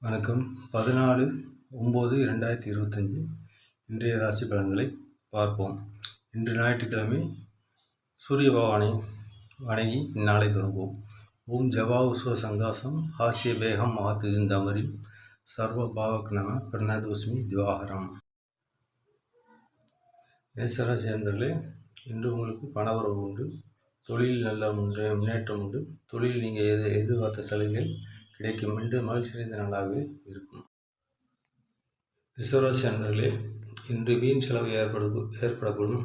வணக்கம். 14/9/2025 இன்றைய ராசி பலன்களை பார்ப்போம். இன்று ஞாயிற்றுக்கிழமை. சூரிய பகவானை வணங்கி இந்நாளை தொடங்குவோம். ஓம் ஜவாவுஸ்வ சங்காசம் ஹாசிய பேகம் மாத்துந்தமரி சர்வ பாவக் நம பிரணதோஸ்மி திவாகரம். மேசராசி அன்பர்களே, இன்று உங்களுக்கு பணவரவு உண்டு. தொழில் நல்ல முன்னேற்றம் உண்டு. தொழில் நீங்கள் எதிர்பார்த்த சலுகைகள் கிடைக்கும் என்று மகிழ்ச்சி நிறைந்த நாளாகவே இருக்கும். ரிஷபராசி அன்பர்களே, இன்று வீண் செலவு ஏற்படக்கூடும்.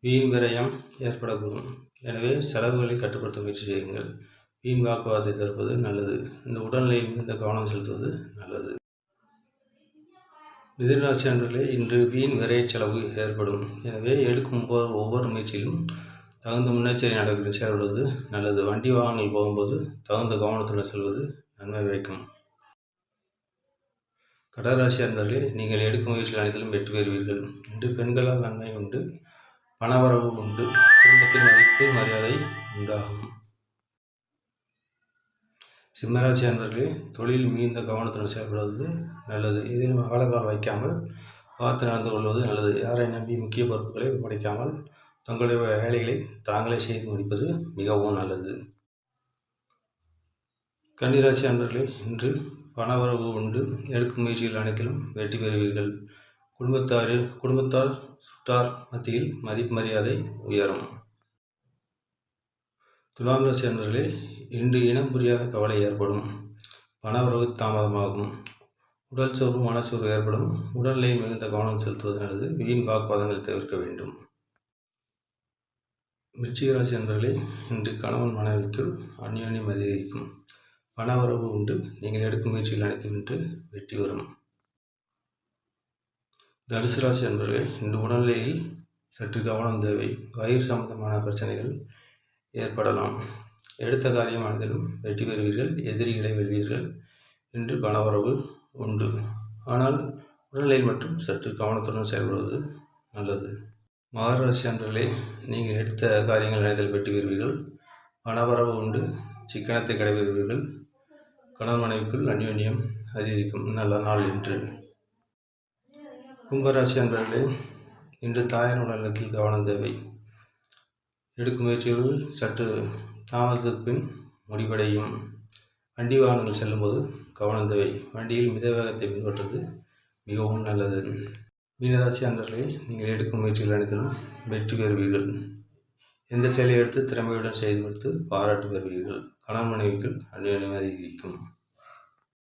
வீண் விரயம் ஏற்படக்கூடும். எனவே செலவுகளை கட்டுப்படுத்த முயற்சி செய்யுங்கள். வீண் வாக்குவாதத்தை தடுப்பது நல்லது. இந்த உடல்நிலையில் மிகுந்த கவனம் செலுத்துவது நல்லது. மிதுனராசி அன்பர்களே, இன்று வீண் விரைய செலவு ஏற்படும். எனவே எடுக்கும் ஒவ்வொரு முயற்சியிலும் தகுந்த முன்னெச்சரிக்கை நடவடிக்கை செயல்படுவது நல்லது. வண்டி வாகனங்கள் போகும்போது தகுந்த கவனத்துடன் செல்வது நன்மை வைக்கும். கடகராசி அன்பர்களே, நீங்கள் எடுக்கும் முயற்சிகள் அனைத்திலும் வெற்றி பெறுவீர்கள். இன்று பெண்களால் நன்மை உண்டு. பணவரவு உண்டு. குடும்பத்தில் மதிப்பு மரியாதை உண்டாகும். சிம்மராசி அன்பர்களே, தொழில் மிகுந்த கவனத்துடன் செயல்படுவது நல்லது. எதிலும் அகலக்கால் வைக்காமல் பார்த்து நடந்து கொள்வது நல்லது. யாரை நம்பி முக்கிய பொறுப்புகளை ஒப்படைக்காமல் தங்களுடைய வேலைகளை தாங்களே செய்து முடிப்பது மிகவும் நல்லது. கன்னிராசி அன்பர்களே, இன்று பணவரவு உண்டு. எடுக்கும் முயற்சிகள் அனைத்திலும் வெற்றி பெறுவீர்கள். குடும்பத்தார் சுற்றார் மத்தியில் மதிப்பு மரியாதை உயரும். துலாம் ராசி அன்பர்களே, இன்று இனம் புரியாத கவலை ஏற்படும். பணவரவு தாமதமாகும். உடல் சோர்வு மனச்சோர்வு ஏற்படும். உடல்நிலையில் மிகுந்த கவனம் செலுத்துவது நல்லது. வீண் வாக்குவாதங்களை தவிர்க்க வேண்டும். விருச்சிக ராசி அன்பர்களே, இன்று கணவன் மனைவிக்குள் அந்யோன்யம் அதிகரிக்கும். பணவரவு உண்டு. நீங்கள் எடுக்கும் முயற்சிகள் அனைத்தும் இன்று வெற்றி வரும். தனுசு ராசி அன்பர்களே, இன்று உடல்நிலையில் சற்று கவனம் தேவை. வயிறு சம்பந்தமான பிரச்சனைகள் ஏற்படலாம். எடுத்த காரியம் அனைத்திலும் வெற்றி பெறுவீர்கள். எதிரிகளை வெல்வீர்கள். இன்று பணவரவு உண்டு. ஆனால் உடல்நிலையில் மற்றும் சற்று கவனத்துடன் செயல்படுவது நல்லது. மகர ராசி அன்பர்களே, நீங்கள் எடுத்த காரியங்கள் அனைத்திலும் வெற்றி பெறுவீர்கள். பணவரவு உண்டு. சிக்கனத்தை கடைபிடிப்பீர்கள். கணவன் மனைவிக்குள் அந்யோன்யம் அதிகரிக்கும் நல்ல நாள் இன்று. கும்பராசி அன்பர்களே, இன்று தாயார் உடல்நலத்தில் கவனம் தேவை. எடுக்கும் முயற்சிகள் சற்று தாமதத்துக்கு பின் முடிவடையும். வண்டி வாகனங்கள் செல்லும்போது கவனம் தேவை. வண்டியில் மித வேகத்தை பின்பற்றுவது மிகவும் நல்லது. மீனராசி அன்பர்களே, நீங்கள் எடுக்கும் முயற்சிகள் அனைத்திலும் வெற்றி பெறுவீர்கள். எந்த செயலை எடுத்து திறமையுடன் செய்து கொடுத்து பாராட்டு பெறுவீர்கள். கணவன் மனைவிக்குள் அந்யோன்யம் அதிகரிக்கும்.